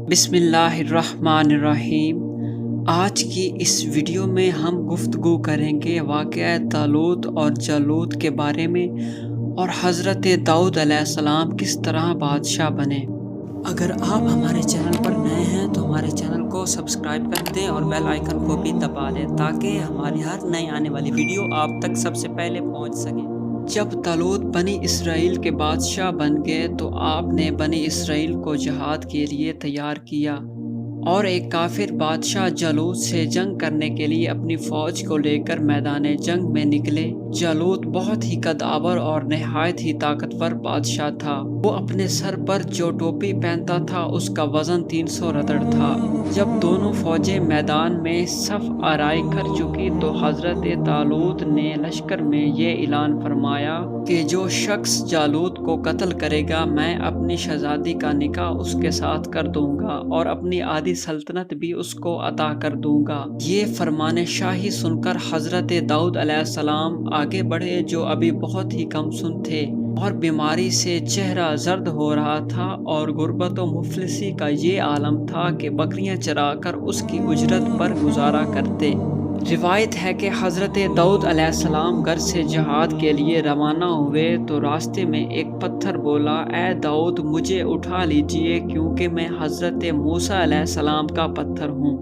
بسم اللہ الرحمن الرحیم۔ آج کی اس ویڈیو میں ہم گفتگو کریں گے واقعہ طالوت اور جالوت کے بارے میں اور حضرت داؤد علیہ السلام کس طرح بادشاہ بنے۔ اگر آپ ہمارے چینل پر نئے ہیں تو ہمارے چینل کو سبسکرائب کر دیں اور بیل آئیکن کو بھی دبا دیں تاکہ ہماری ہر نئی آنے والی ویڈیو آپ تک سب سے پہلے پہنچ سکے۔ جب طالوت بنی اسرائیل کے بادشاہ بن گئے تو آپ نے بنی اسرائیل کو جہاد کے لیے تیار کیا اور ایک کافر بادشاہ جالوت سے جنگ کرنے کے لیے اپنی فوج کو لے کر میدان جنگ میں نکلے۔ جالوت بہت ہی قدآور اور نہایت ہی طاقتور بادشاہ تھا۔ وہ اپنے سر پر جو ٹوپی پہنتا تھا اس کا وزن 300 رتڑ تھا۔ جب دونوں فوجیں میدان میں صف آرائی کر چکی تو حضرت طالوت نے لشکر میں یہ اعلان فرمایا کہ جو شخص جالوت کو قتل کرے گا میں اپنی شہزادی کا نکاح اس کے ساتھ کر دوں گا اور اپنی آدھی سلطنت بھی اس کو عطا کر دوں گا۔ یہ فرمان شاہی سن کر حضرت داؤد علیہ السلام آگے بڑھے جو ابھی بہت ہی کم سن تھے اور بیماری سے چہرہ زرد ہو رہا تھا اور غربت و مفلسی کا یہ عالم تھا کہ بکریاں چرا کر اس کی اجرت پر گزارا کرتے۔ روایت ہے کہ حضرت داؤد علیہ السلام گھر سے جہاد کے لیے روانہ ہوئے تو راستے میں ایک پتھر بولا، اے داؤد مجھے اٹھا لیجئے کیونکہ میں حضرت موسیٰ علیہ السلام کا پتھر ہوں۔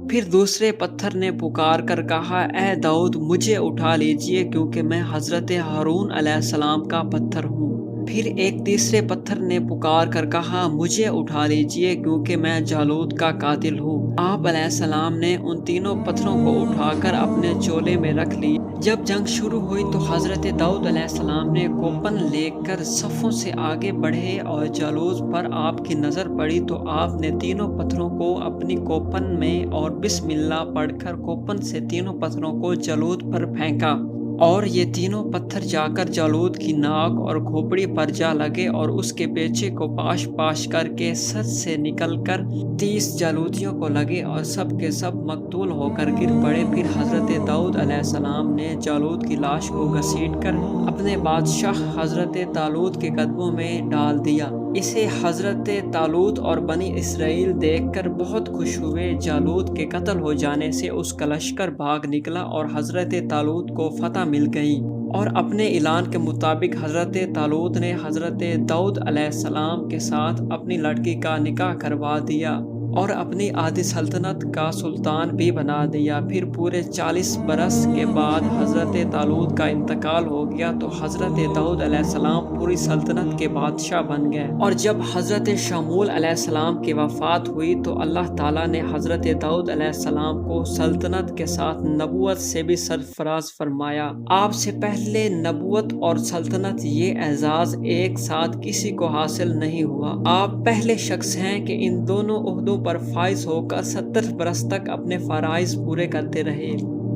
پھر دوسرے پتھر نے پکار کر کہا، اے داؤد مجھے اٹھا لیجئے کیونکہ میں حضرت ہارون علیہ السلام کا پتھر ہوں۔ پھر ایک تیسرے پتھر نے پکار کر کہا، مجھے اٹھا لیجئے کیونکہ میں جالوت کا قاتل ہوں۔ آپ علیہ السلام نے ان تینوں پتھروں کو اٹھا کر اپنے چولے میں رکھ لی۔ جب جنگ شروع ہوئی تو حضرت داؤد علیہ السلام نے کوپن لے کر صفوں سے آگے بڑھے اور جالوت پر آپ کی نظر پڑی تو آپ نے تینوں پتھروں کو اپنی کوپن میں اور بسم اللہ پڑھ کر کوپن سے تینوں پتھروں کو جالوت پر پھینکا اور یہ تینوں پتھر جا کر جالوت کی ناک اور کھوپڑی پر جا لگے اور اس کے پیچھے کو پاش پاش کر کے سر سے نکل کر 30 جالوتیوں کو لگے اور سب کے سب مقتول ہو کر گر پڑے۔ پھر حضرت داؤد علیہ السلام نے جالوت کی لاش کو گھسیٹ کر اپنے بادشاہ حضرت طالوت کے قدموں میں ڈال دیا۔ اسے حضرت طالوت اور بنی اسرائیل دیکھ کر بہت خوش ہوئے۔ جالوت کے قتل ہو جانے سے اس کا لشکر بھاگ نکلا اور حضرت طالوت کو فتح مل گئی اور اپنے اعلان کے مطابق حضرت طالوت نے حضرت داؤد علیہ السلام کے ساتھ اپنی لڑکی کا نکاح کروا دیا اور اپنی آدھی سلطنت کا سلطان بھی بنا دیا۔ پھر پورے 40 برس کے بعد حضرت طالوت کا انتقال ہو گیا تو حضرت داؤد علیہ السلام پوری سلطنت کے بادشاہ بن گئے۔ اور جب حضرت شموئیل علیہ السلام کی وفات ہوئی تو اللہ تعالیٰ نے حضرت داؤد علیہ السلام کو سلطنت کے ساتھ نبوت سے بھی سرفراز فرمایا۔ آپ سے پہلے نبوت اور سلطنت یہ اعزاز ایک ساتھ کسی کو حاصل نہیں ہوا۔ آپ پہلے شخص ہیں کہ ان دونوں عہدوں پر فائز ہو کر 70 برس تک اپنے فرائض پورے کرتے رہے۔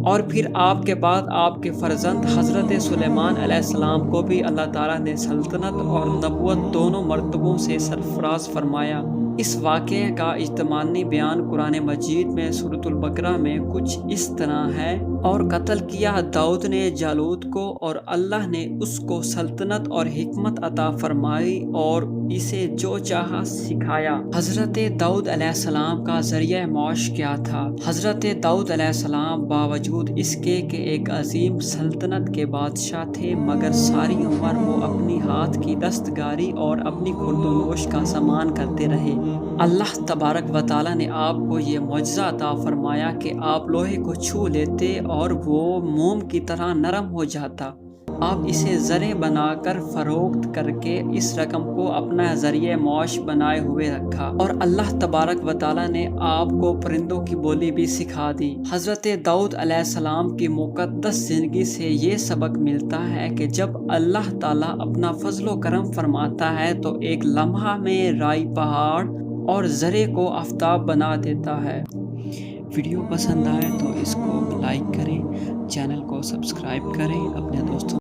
اور پھر آپ کے بعد آپ کے فرزند حضرت سلیمان علیہ السلام کو بھی اللہ تعالیٰ نے سلطنت اور نبوت دونوں مرتبوں سے سرفراز فرمایا۔ اس واقعے کا اجتماعی بیان قرآن مجید میں سورۃ البقرہ میں کچھ اس طرح ہے، اور قتل کیا داؤد نے جالوت کو اور اللہ نے اس کو سلطنت اور حکمت عطا فرمائی اور اسے جو چاہا سکھایا۔ حضرت داؤد علیہ السلام کا ذریعہ معاش کیا تھا؟ حضرت داؤد علیہ السلام باوجود اس کے کہ ایک عظیم سلطنت کے بادشاہ تھے مگر ساری عمر وہ اپنی ہاتھ کی دستکاری اور اپنی خرد و نوش کا سامان کرتے رہے۔ اللہ تبارک و تعالیٰ نے آپ کو یہ معجزہ عطا فرمایا کہ آپ لوہے کو چھو لیتے اور وہ موم کی طرح نرم ہو جاتا۔ آپ اسے زریں بنا کر فروخت کر کے اس رقم کو اپنا ذریعہ معاش بنائے ہوئے رکھا، اور اللہ تبارک و تعالیٰ نے آپ کو پرندوں کی بولی بھی سکھا دی۔ حضرت داؤد علیہ السلام کی مقدس زندگی سے یہ سبق ملتا ہے کہ جب اللہ تعالیٰ اپنا فضل و کرم فرماتا ہے تو ایک لمحہ میں رائی پہاڑ اور ذرے کو آفتاب بنا دیتا ہے۔ ویڈیو پسند آئے تو اس کو لائک کریں، چینل کو سبسکرائب کریں، اپنے دوستوں